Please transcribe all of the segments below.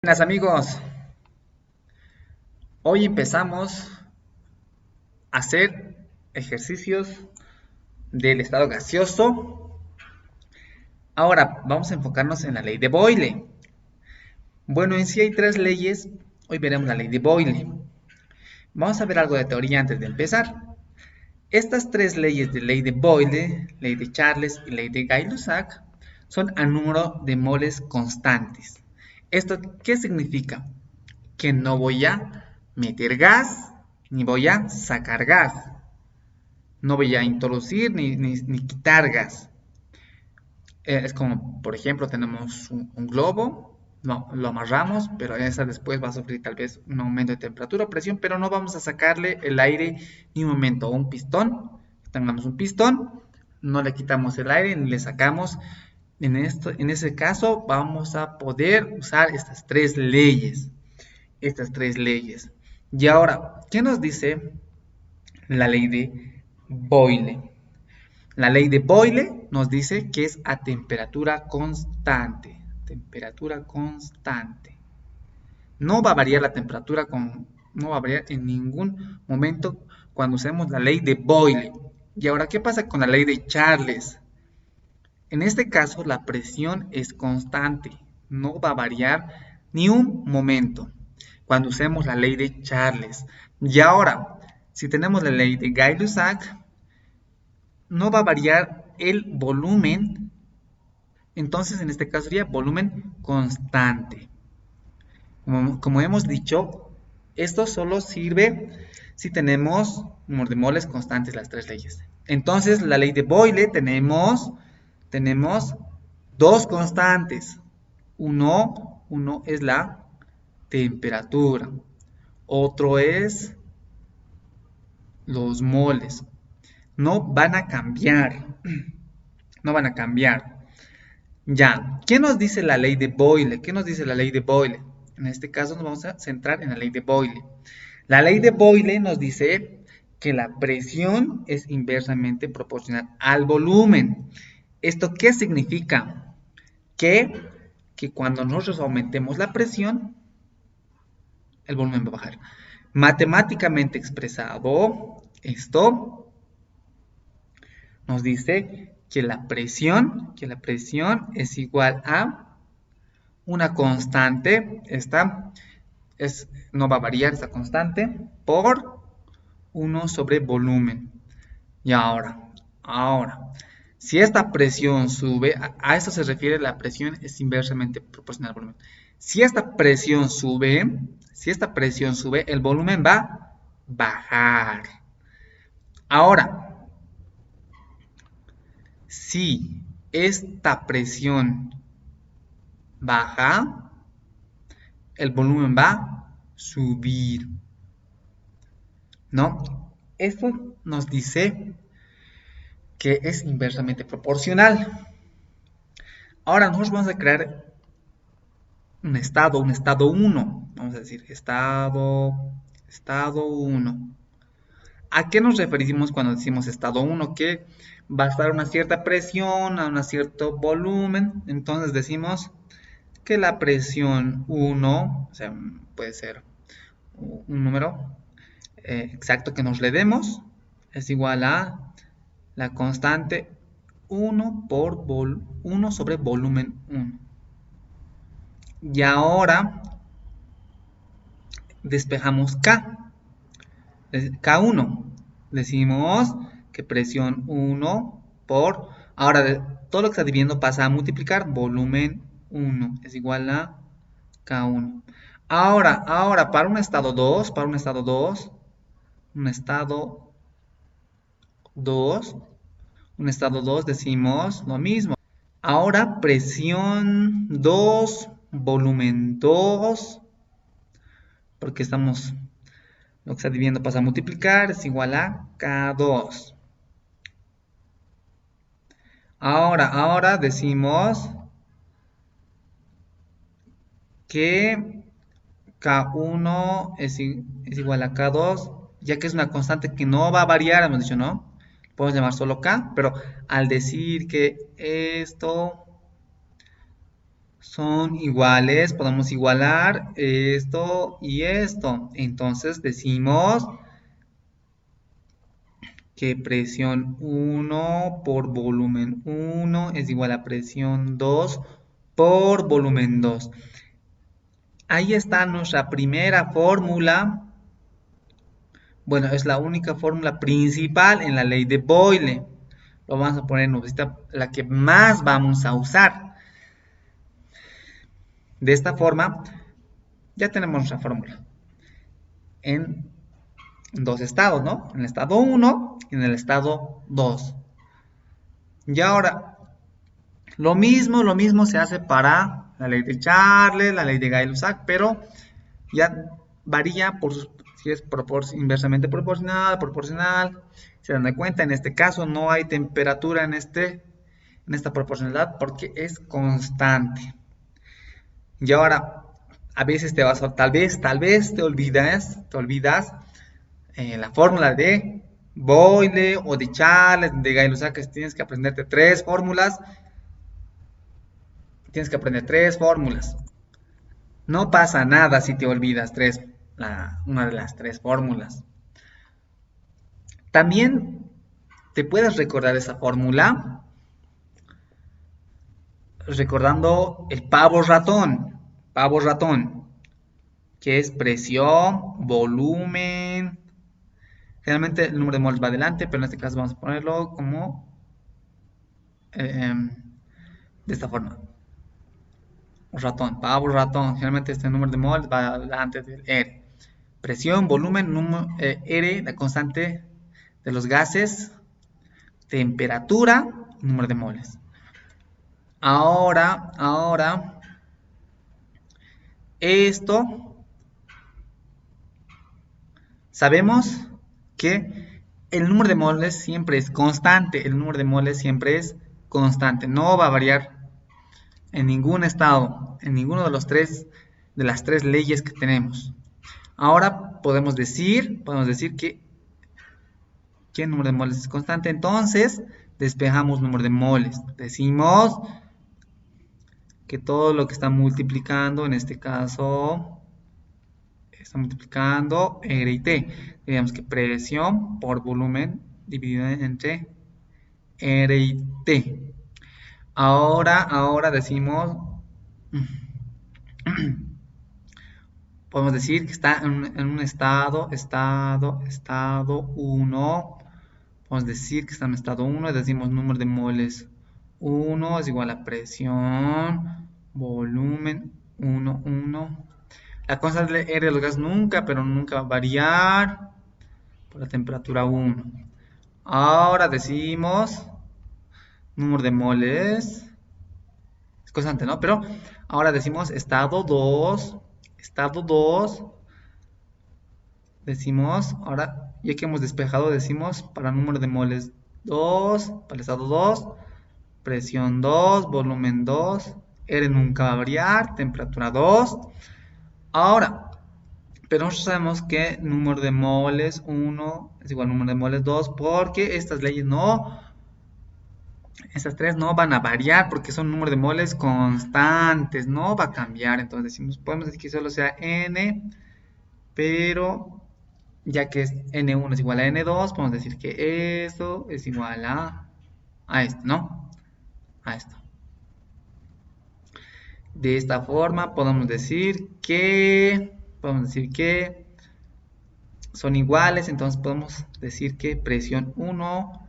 Buenas amigos, hoy empezamos a hacer ejercicios del estado gaseoso. Ahora vamos a enfocarnos en la ley de Boyle. Bueno, en sí hay tres leyes, hoy veremos la ley de Boyle. Vamos a ver algo de teoría antes de empezar. Estas tres leyes de ley de Boyle, ley de Charles y ley de Gay-Lussac, son a número de moles constantes. ¿Esto qué significa? Que no voy a meter gas ni voy a sacar gas. No voy a introducir ni quitar gas. Es como, por ejemplo, tenemos un globo, no, lo amarramos, pero esa después va a sufrir tal vez un aumento de temperatura o presión, pero no vamos a sacarle el aire ni un momento. O un pistón, tengamos un pistón, no le quitamos el aire ni le sacamos. En ese caso vamos a poder usar estas tres leyes. Estas tres leyes. Y ahora, ¿qué nos dice la ley de Boyle? La ley de Boyle nos dice que es a temperatura constante. Temperatura constante. No va a variar la temperatura no va a variar en ningún momento cuando usemos la ley de Boyle. Y ahora, ¿qué pasa con la ley de Charles? En este caso, la presión es constante. No va a variar ni un momento cuando usemos la ley de Charles. Y ahora, si tenemos la ley de Gay-Lussac, no va a variar el volumen, entonces en este caso sería volumen constante. Como hemos dicho, esto solo sirve si tenemos número de moles constantes, las tres leyes. Entonces, la ley de Boyle tenemos dos constantes. Uno es la temperatura, otro es los moles. No van a cambiar, no van a cambiar. Ya, ¿qué nos dice la ley de Boyle? ¿Qué nos dice la ley de Boyle? En este caso nos vamos a centrar en la ley de Boyle. La ley de Boyle nos dice que la presión es inversamente proporcional al volumen. ¿Esto qué significa? Que cuando nosotros aumentemos la presión, el volumen va a bajar. Matemáticamente expresado, esto nos dice que la presión es igual a una constante, no va a variar esta constante, por 1 sobre volumen. Y ahora, si esta presión sube, a esto se refiere, la presión es inversamente proporcional al volumen. Si esta presión sube, el volumen va a bajar. Ahora, si esta presión baja, el volumen va a subir, ¿no? Esto nos dice que es inversamente proporcional. Ahora nosotros vamos a crear un estado 1. Vamos a decir, estado 1. ¿A qué nos referimos cuando decimos estado 1? Que va a estar una cierta presión, a un cierto volumen. Entonces decimos que la presión 1, o sea, puede ser un número exacto que nos le demos, es igual a la constante 1 sobre volumen 1. Y ahora despejamos K1. Decimos que presión 1 por... Ahora, todo lo que está dividiendo pasa a multiplicar. Volumen 1 es igual a K1. Ahora, para un estado 2, un estado 2 decimos lo mismo. Ahora, presión 2, volumen 2, porque lo que está dividiendo pasa a multiplicar, es igual a K2. Ahora decimos que K1 es igual a K2, ya que es una constante que no va a variar, hemos dicho, ¿no? Podemos llamar solo K, pero al decir que esto son iguales, podemos igualar esto y esto. Entonces decimos que presión 1 por volumen 1 es igual a presión 2 por volumen 2. Ahí está nuestra primera fórmula. Bueno, es la única fórmula principal en la ley de Boyle. Lo vamos a poner en novedita, la que más vamos a usar. De esta forma, ya tenemos nuestra fórmula en dos estados, ¿no? En el estado 1 y en el estado 2. Y ahora, lo mismo se hace para la ley de Charles, la ley de Gay-Lussac, pero ya varía por si es inversamente proporcional. Se dan cuenta, en este caso no hay temperatura en esta proporcionalidad porque es constante. Y ahora, a veces te vas a, tal vez te olvidas la fórmula de Boyle o de Charles, de Gay-Lussac, que tienes que aprenderte tres fórmulas. Tienes que aprender tres fórmulas. No pasa nada si te olvidas una de las tres fórmulas. También te puedes recordar esa fórmula recordando el pavo ratón, que es presión, volumen. Generalmente el número de moles va adelante, pero en este caso vamos a ponerlo como de esta forma. Pavo ratón. Generalmente este número de moles va adelante del R. Presión, volumen, R, la constante de los gases, temperatura, número de moles. Ahora, esto, sabemos que el número de moles siempre es constante, no va a variar en ningún estado, en ninguno de las tres leyes que tenemos. Ahora podemos decir que el número de moles es constante, entonces despejamos número de moles. Decimos que todo lo que está multiplicando, en este caso, está multiplicando R y T. Diríamos que presión por volumen dividido entre R y T. Ahora decimos, podemos decir que está en un estado 1. Podemos decir que está en estado 1 y decimos número de moles 1 es igual a presión, volumen 1. La constante R de los gases nunca va a variar por la temperatura 1. Ahora decimos número de moles, es constante, ¿no? Pero ahora decimos estado 2, decimos, ahora ya que hemos despejado, decimos para número de moles 2, para el estado 2, presión 2, volumen 2, R nunca va a variar, temperatura 2. Ahora, pero nosotros sabemos que número de moles 1 es igual a número de moles 2 porque estas leyes estas tres no van a variar porque son número de moles constantes, no va a cambiar. Entonces podemos decir que solo sea N, pero ya que N1 es igual a N2, podemos decir que eso es igual a esto, ¿no? A esto. De esta forma podemos decir que son iguales, entonces podemos decir que presión 1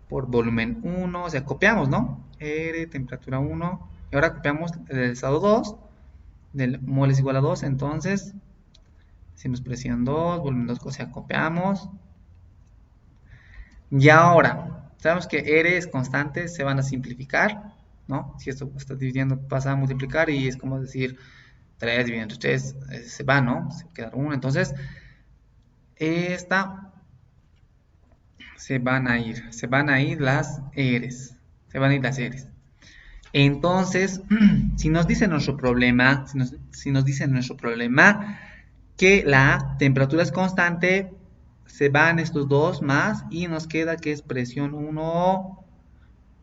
por volumen 1, o sea, copiamos, ¿no? R, temperatura 1, y ahora copiamos el estado 2, del mol es igual a 2, entonces decimos presión 2, volumen 2, o sea, copiamos. Y ahora, sabemos que R es constante, se van a simplificar, ¿no? Si esto está dividiendo, pasa a multiplicar y es como decir 3 dividido entre 3, se va, ¿no? Se queda 1, entonces esta se van a ir las R's, Entonces, si nos dice nuestro problema, que la temperatura es constante, se van estos dos más y nos queda que es presión 1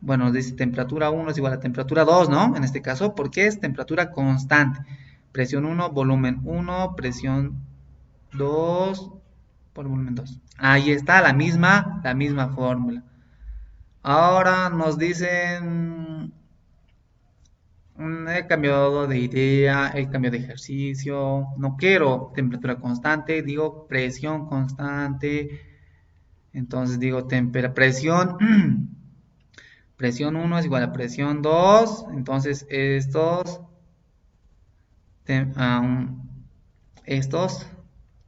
Bueno, nos dice temperatura 1 es igual a temperatura 2, ¿no? En este caso, porque es temperatura constante. Presión 1, volumen 1, presión 2 por volumen 2. Ahí está la misma fórmula. Ahora nos dicen, he cambiado de idea, he cambiado de ejercicio, no quiero temperatura constante, digo presión constante. Entonces digo presión, presión 1 es igual a presión 2, entonces estos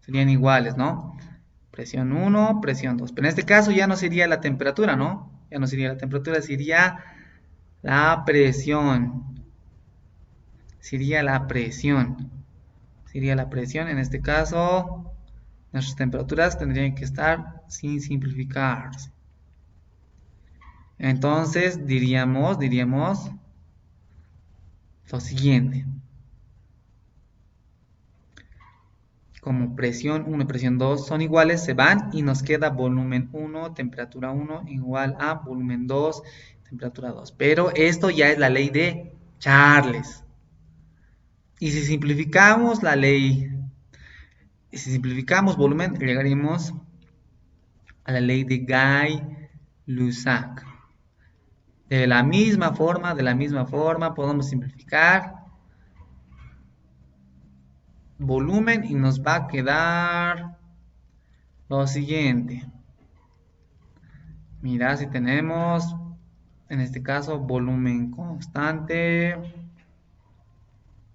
serían iguales, ¿no? Presión 1, presión 2. Pero en este caso ya no sería la temperatura, ¿no? Ya no sería la temperatura, sería la presión. Sería la presión. Sería la presión. En este caso, nuestras temperaturas tendrían que estar sin simplificarse. Entonces diríamos lo siguiente. Como presión 1 y presión 2 son iguales, se van y nos queda volumen 1, temperatura 1 igual a volumen 2, temperatura 2. Pero esto ya es la ley de Charles. Y si simplificamos la ley, y si simplificamos volumen, llegaríamos a la ley de Gay-Lussac. De la misma forma, podemos simplificar volumen y nos va a quedar lo siguiente. Mira, si tenemos, en este caso, volumen constante,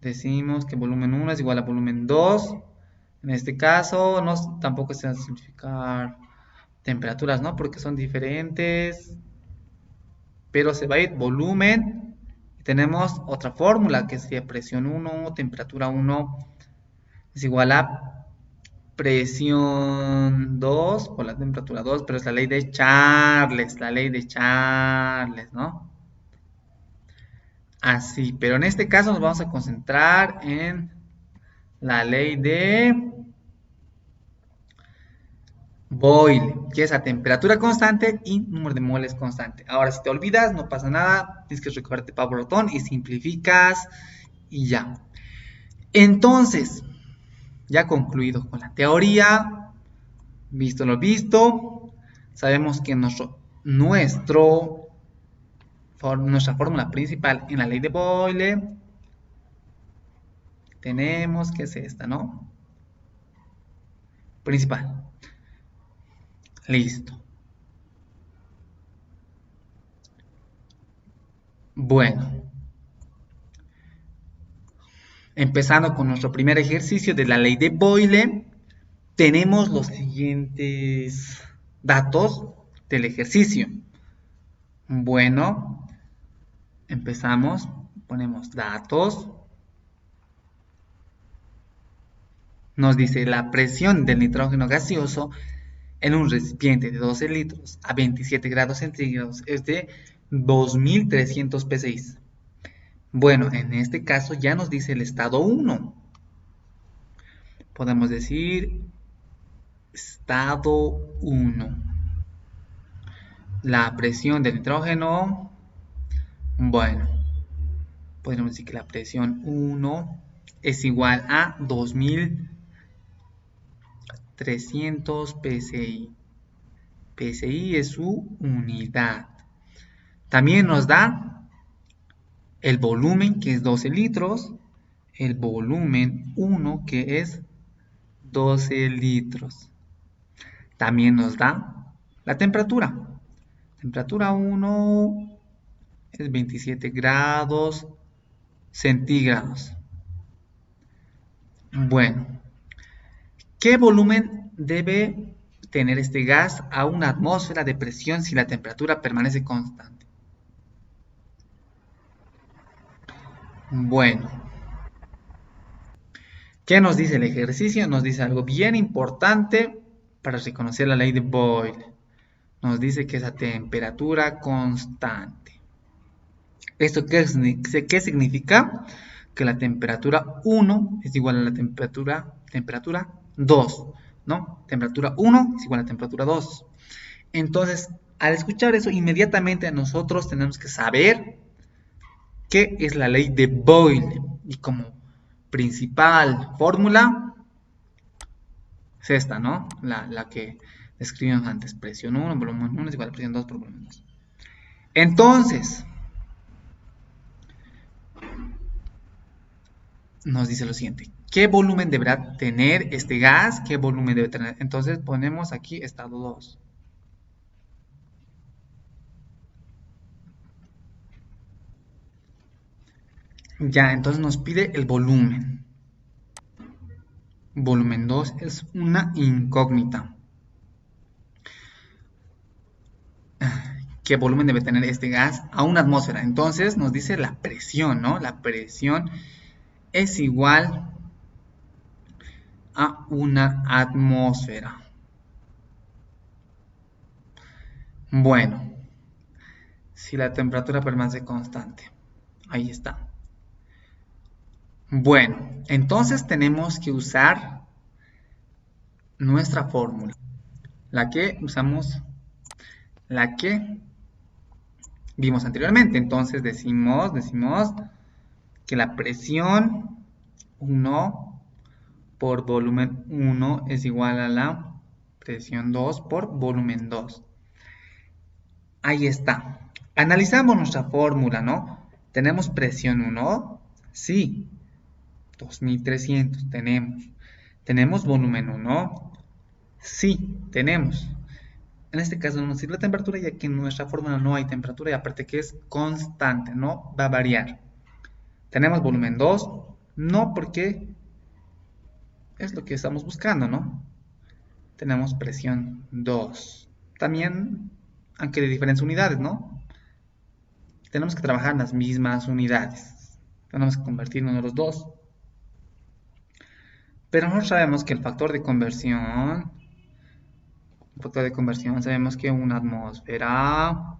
decimos que volumen 1 es igual a volumen 2. En este caso, tampoco se va a simplificar temperaturas, ¿no? Porque son diferentes. Pero se va a ir volumen. Y tenemos otra fórmula que sería presión 1, temperatura 1 es igual a presión 2 por la temperatura 2, pero es la ley de Charles, ¿no? Así, pero en este caso nos vamos a concentrar en la ley de Boyle, que es a temperatura constante y número de moles constante. Ahora, si te olvidas, no pasa nada, tienes que recordarte Pablo Botón y simplificas y ya. Entonces, ya concluido con la teoría, visto lo visto, sabemos que nuestra fórmula principal en la ley de Boyle tenemos que es esta, ¿no? Principal. Listo. Bueno, empezando con nuestro primer ejercicio de la ley de Boyle, tenemos los siguientes datos del ejercicio. Bueno, empezamos, ponemos datos. Nos dice la presión del nitrógeno gaseoso en un recipiente de 12 litros a 27 grados centígrados es de 2300 psi. Bueno, en este caso ya nos dice el estado 1. Podemos decir estado 1. La presión del nitrógeno, bueno, podemos decir que la presión 1 es igual a 2300 psi. PSI es su unidad. También nos da el volumen, que es 12 litros, el volumen 1, que es 12 litros. También nos da la temperatura. Temperatura 1 es 27 grados centígrados. Bueno, ¿qué volumen debe tener este gas a una atmósfera de presión si la temperatura permanece constante? Bueno, ¿qué nos dice el ejercicio? Nos dice algo bien importante para reconocer la ley de Boyle. Nos dice que es a temperatura constante. ¿Esto qué significa? Que la temperatura 1 es igual a la temperatura 2, ¿no? Temperatura 1 es igual a temperatura 2. Entonces, Al escuchar eso, inmediatamente nosotros tenemos que saber qué es la ley de Boyle. Y como principal fórmula es esta, ¿no? La que describimos antes. Presión 1, volumen 1 es igual a presión 2 por volumen 2. Entonces, nos dice lo siguiente. ¿Qué volumen deberá tener este gas? ¿Qué volumen debe tener? Entonces ponemos aquí estado 2. Ya, entonces nos pide el volumen. Volumen 2 es una incógnita. ¿Qué volumen debe tener este gas a una atmósfera? Entonces nos dice la presión, ¿no? La presión es igual a una atmósfera. Bueno, si la temperatura permanece constante. Ahí está. Bueno, entonces tenemos que usar nuestra fórmula. La que usamos, la que vimos anteriormente. Entonces decimos que la presión 1 por volumen 1 es igual a la presión 2 por volumen 2. Ahí está. Analizamos nuestra fórmula, ¿no? ¿Tenemos presión 1? Sí. 2300 tenemos. ¿Tenemos volumen 1? Sí, tenemos. En este caso no nos sirve la temperatura, ya que en nuestra fórmula no hay temperatura y aparte que es constante, no va a variar. ¿Tenemos volumen 2? No, porque es lo que estamos buscando, ¿no? Tenemos presión 2. También, aunque de diferentes unidades, ¿no? Tenemos que trabajar en las mismas unidades. Tenemos que convertir uno de los dos. Pero nosotros sabemos que el factor de conversión, sabemos que una atmósfera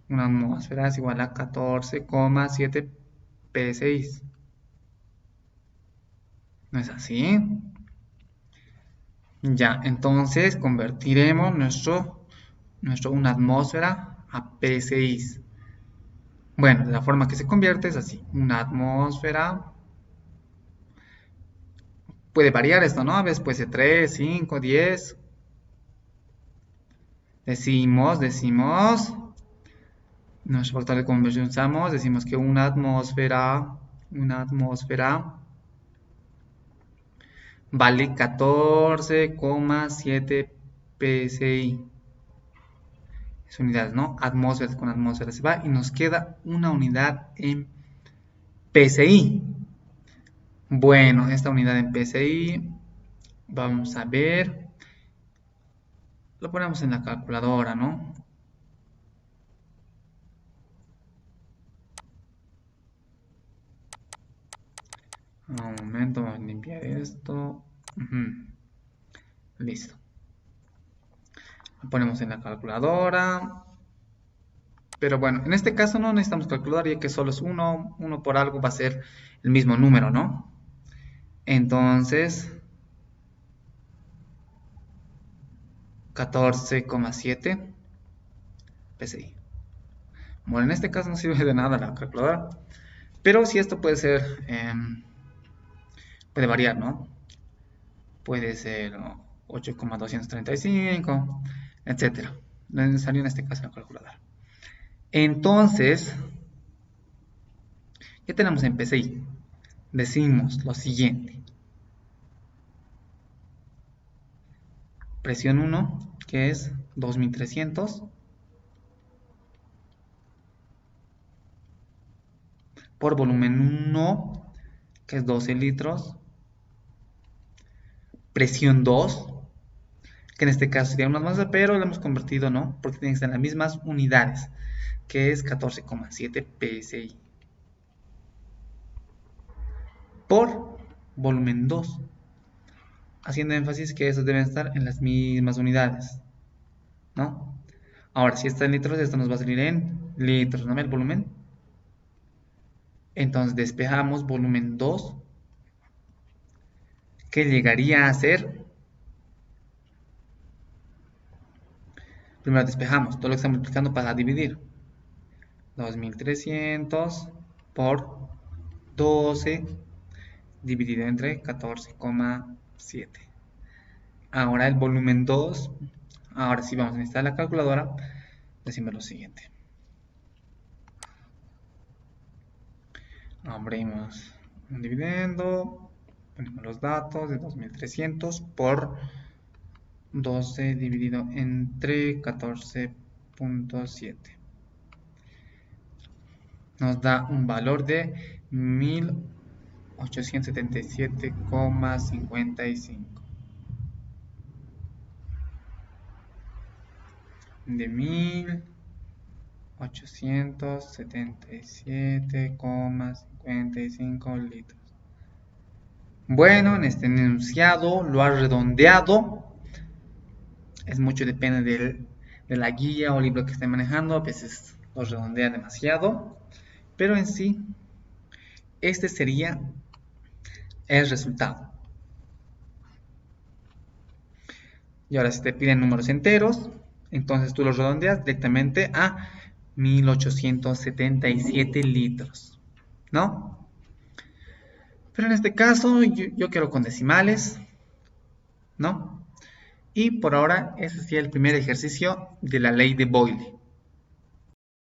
es igual a 14,7 P6. ¿No es así? Ya, entonces convertiremos una atmósfera a P6. Bueno, la forma que se convierte es así. Una atmósfera. Puede variar esto, ¿no? A veces puede ser 3, 5, 10. Decimos. Nuestro factor de conversión usamos. Decimos que una atmósfera vale 14,7 PSI. Es unidades, ¿no? Atmósferas con atmósferas se va y nos queda una unidad en PSI. Bueno, esta unidad en PSI, vamos a ver. Lo ponemos en la calculadora, ¿no? Un momento, vamos a limpiar esto. Listo. Lo ponemos en la calculadora. Pero bueno, en este caso no necesitamos calcular, ya que solo es uno por algo va a ser el mismo número, ¿no? Entonces, 14,7 PSI. Bueno, en este caso no sirve de nada la calculadora, pero si esto puede ser, puede variar, ¿no? Puede ser 8,235, etcétera. No es necesario en este caso la calculadora. Entonces, ya tenemos en PSI. Decimos lo siguiente. Presión 1, que es 2300, por volumen 1, que es 12 litros. Presión 2, que en este caso sería una más, pero lo hemos convertido, ¿no? Porque tienen que ser las mismas unidades, que es 14,7 PSI. Por volumen 2. Haciendo énfasis que esos deben estar en las mismas unidades, ¿no? Ahora, si está en litros, esto nos va a salir en litros, ¿no? El volumen. Entonces despejamos volumen 2, que llegaría a ser Primero despejamos todo lo que está multiplicando para dividir. 2300 por 12 dividido entre 14,7. Ahora el volumen 2. Ahora sí vamos a necesitar la calculadora. Decimos lo siguiente. Abrimos un dividendo. Ponemos los datos de 2300 por 12 dividido entre 14,7. Nos da un valor de 1877,55. De 1877,55 litros. Bueno, en este enunciado lo ha redondeado. Es mucho, depende de la guía o libro que esté manejando. A veces lo redondea demasiado. Pero en sí, este sería el resultado. Y ahora si te piden números enteros, entonces tú los redondeas directamente a 1877 litros, ¿no? Pero en este caso yo quiero con decimales, ¿no? Y por ahora ese sería el primer ejercicio de la ley de Boyle.